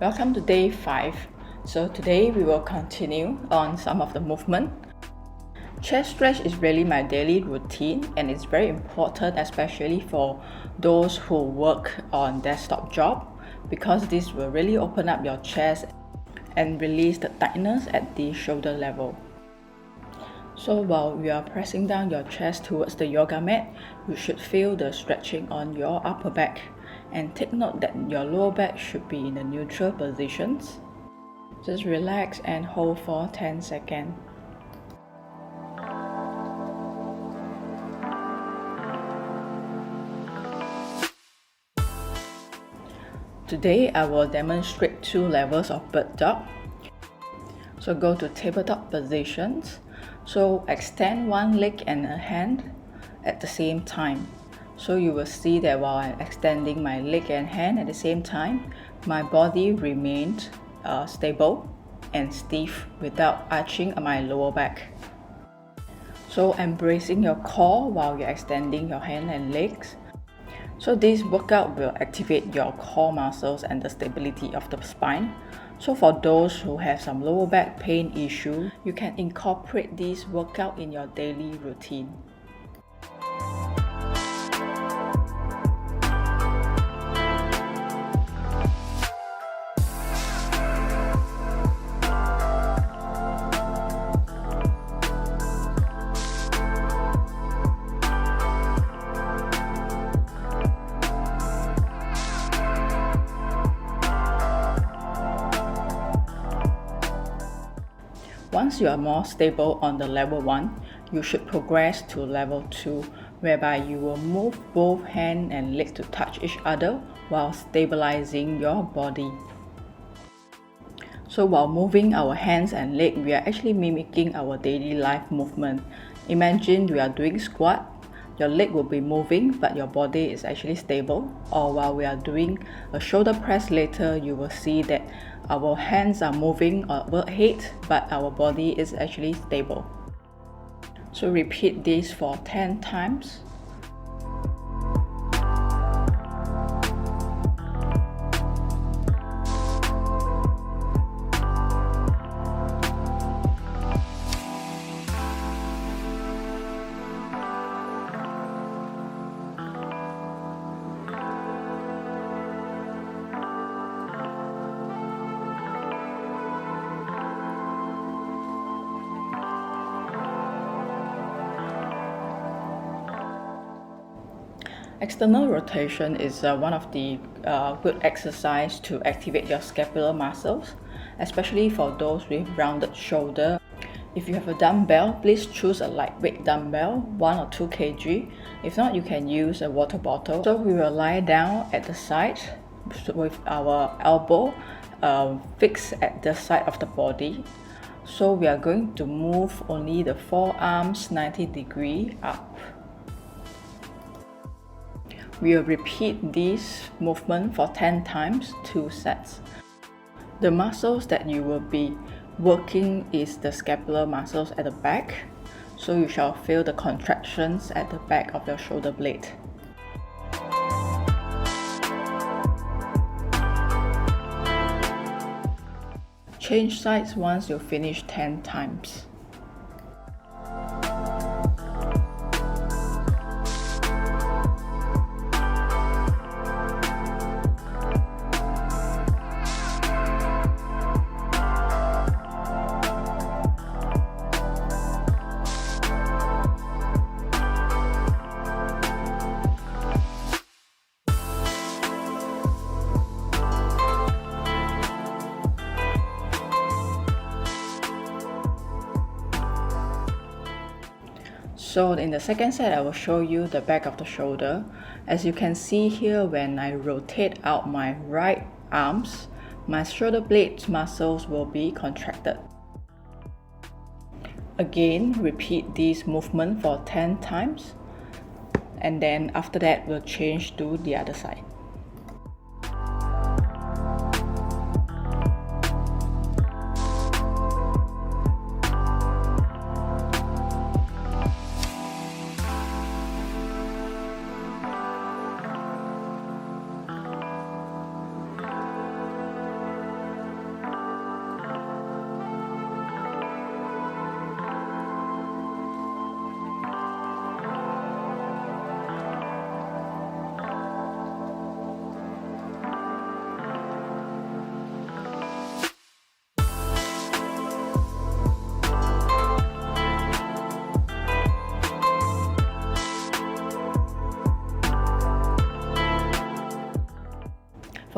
Welcome to day 5. So today we will continue on some of the movement. Chest stretch is really my daily routine and it's very important, especially for those who work on desktop job, because this will really open up your chest and release the tightness at the shoulder level. So while you are pressing down your chest towards the yoga mat, you should feel the stretching on your upper back. And take note that your lower back should be in the neutral positions. Just relax and hold for 10 seconds. Today I will demonstrate 2 levels of bird dog. So go to tabletop positions. So extend one leg and a hand at the same time. So you will see that while I'm extending my leg and hand at the same time, my body remains stable and stiff without arching my lower back. So embracing your core while you're extending your hand and legs. So this workout will activate your core muscles and the stability of the spine. So for those who have some lower back pain issue, you can incorporate this workout in your daily routine. Once you are more stable on the level 1, you should progress to level 2, whereby you will move both hand and leg to touch each other while stabilizing your body. So while moving our hands and leg, we are actually mimicking our daily life movement. Imagine we are doing squat, your leg will be moving but your body is actually stable. Or while we are doing a shoulder press later, you will see that our hands are moving overhead but our body is actually stable. So repeat this for 10 times. External rotation is one of the good exercise to activate your scapular muscles, especially for those with rounded shoulder. If you have a dumbbell, please choose a lightweight dumbbell, 1 or 2 kg. If not, you can use a water bottle. So we will lie down at the side with our elbow fixed at the side of the body. So we are going to move only the forearms 90 degrees up. We will repeat this movement for 10 times, 2 sets. The muscles that you will be working is the scapular muscles at the back, so you shall feel the contractions at the back of your shoulder blade. Change sides once you finish 10 times. So in the second set, I will show you the back of the shoulder. As you can see here, when I rotate out my right arms, my shoulder blade muscles will be contracted. Again, repeat this movement for 10 times. And then after that, we'll change to the other side.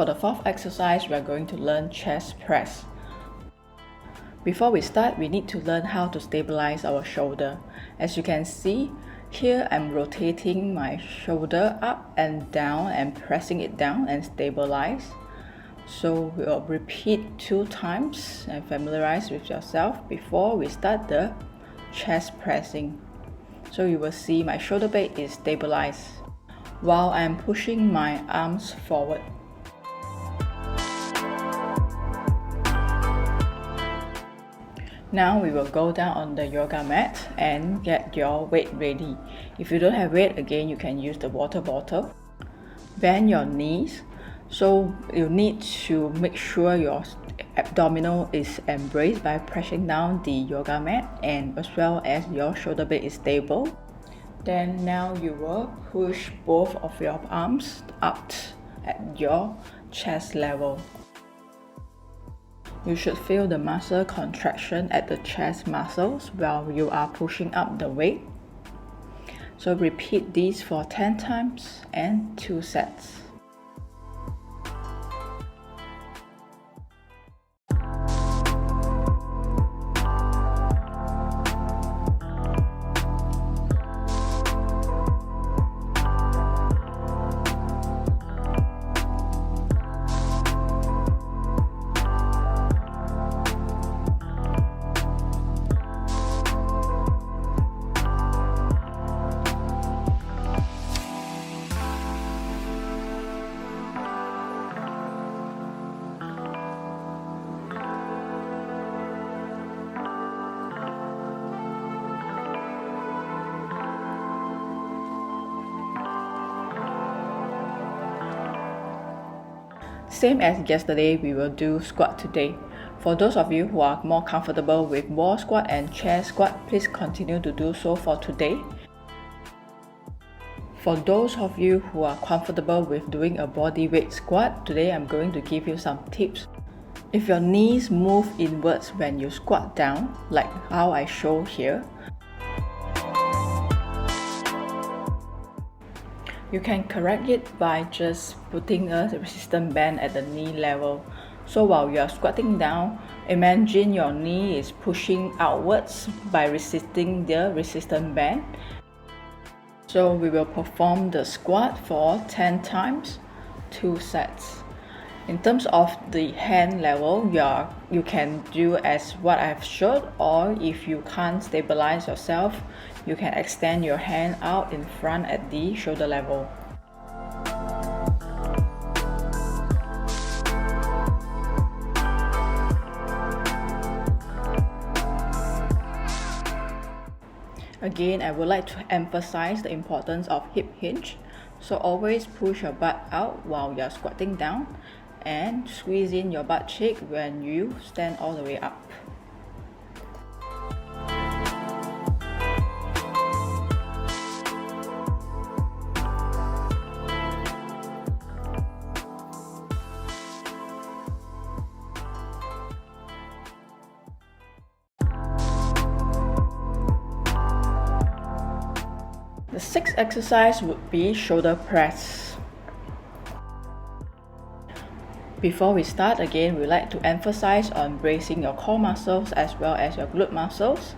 For the fourth exercise, we are going to learn chest press. Before we start, we need to learn how to stabilize our shoulder. As you can see, here I'm rotating my shoulder up and down and pressing it down and stabilize. So we'll repeat 2 times and familiarize with yourself before we start the chest pressing. So you will see my shoulder blade is stabilized while I'm pushing my arms forward. Now we will go down on the yoga mat and get your weight ready. If you don't have weight, again you can use the water bottle. Bend your knees. So you need to make sure your abdominal is embraced by pressing down the yoga mat, and as well as your shoulder blade is stable. Then now you will push both of your arms up at your chest level. You should feel the muscle contraction at the chest muscles while you are pushing up the weight. So repeat these for 10 times and 2 sets. Same as yesterday, we will do squat today. For those of you who are more comfortable with wall squat and chair squat, please continue to do so for today. For those of you who are comfortable with doing a body weight squat, today I'm going to give you some tips. If your knees move inwards when you squat down, like how I show here, you can correct it by just putting a resistance band at the knee level. So while you are squatting down, imagine your knee is pushing outwards by resisting the resistance band. So we will perform the squat for 10 times, 2 sets. In terms of the hand level, you can do as what I've showed, or if you can't stabilize yourself, you can extend your hand out in front at the shoulder level. Again, I would like to emphasize the importance of hip hinge. So always push your butt out while you're squatting down and squeeze in your butt cheek when you stand all the way up. The 6th exercise would be shoulder press. Before we start, again, we like to emphasize on bracing your core muscles as well as your glute muscles,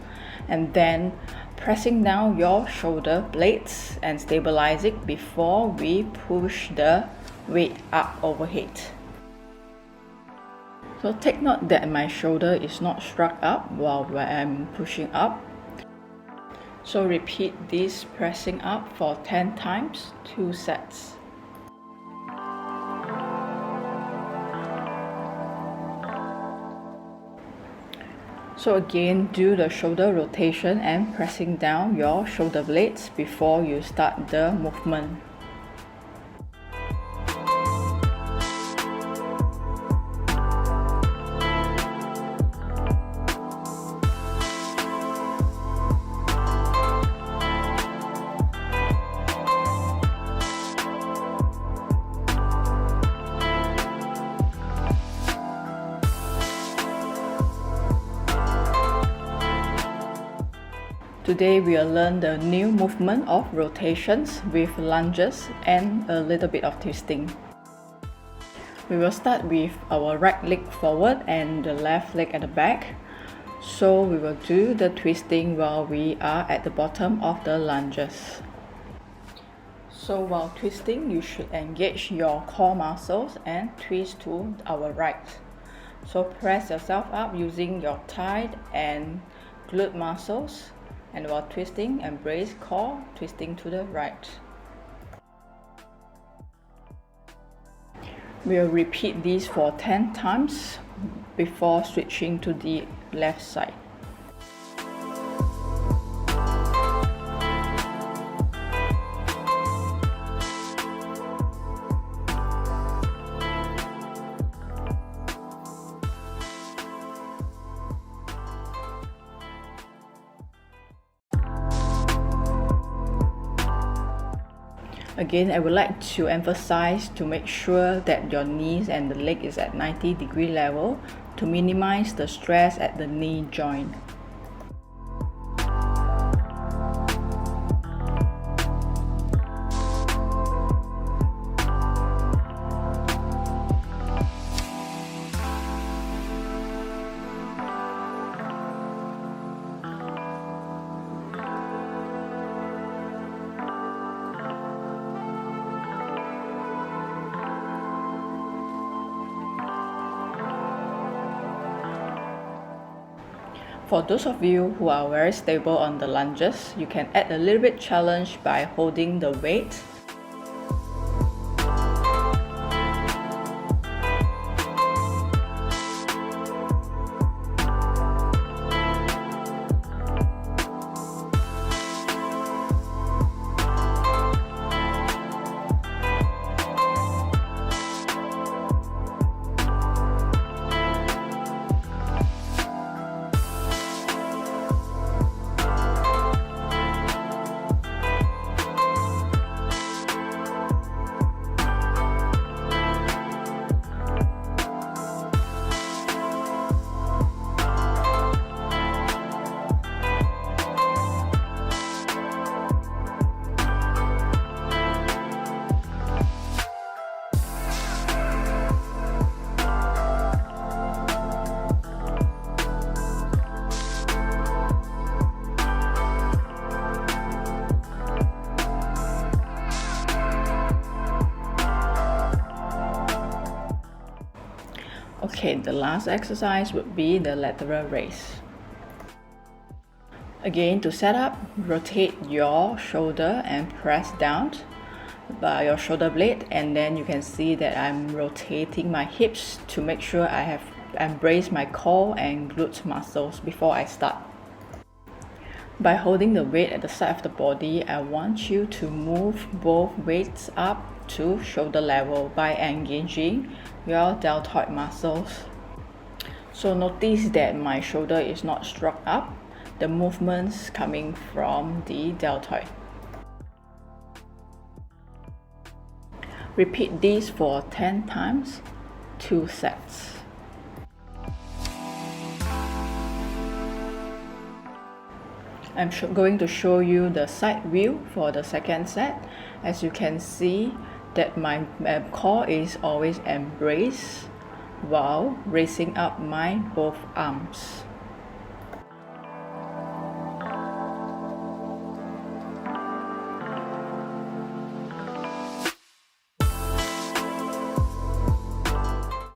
and then pressing down your shoulder blades and stabilize it before we push the weight up overhead. So take note that my shoulder is not struck up while I'm pushing up. So repeat this pressing up for 10 times, 2 sets. So again, do the shoulder rotation and pressing down your shoulder blades before you start the movement. Today we will learn the new movement of rotations with lunges and a little bit of twisting. We will start with our right leg forward and the left leg at the back. So we will do the twisting while we are at the bottom of the lunges. So while twisting, you should engage your core muscles and twist to our right. So press yourself up using your thigh and glute muscles, and while twisting, embrace core, twisting to the right. We'll repeat this for 10 times before switching to the left side. Again, I would like to emphasize to make sure that your knees and the leg is at 90-degree level to minimize the stress at the knee joint. For those of you who are very stable on the lunges, you can add a little bit challenge by holding the weight. Okay, the last exercise would be the lateral raise. Again, to set up, rotate your shoulder and press down by your shoulder blade, and then you can see that I'm rotating my hips to make sure I have embraced my core and glute muscles before I start. By holding the weight at the side of the body, I want you to move both weights up to shoulder level by engaging your deltoid muscles. So notice that my shoulder is not struck up, the movements coming from the deltoid. Repeat this for 10 times, 2 sets. I'm going to show you the side view for the second set. As you can see that my core is always embraced while raising up my both arms.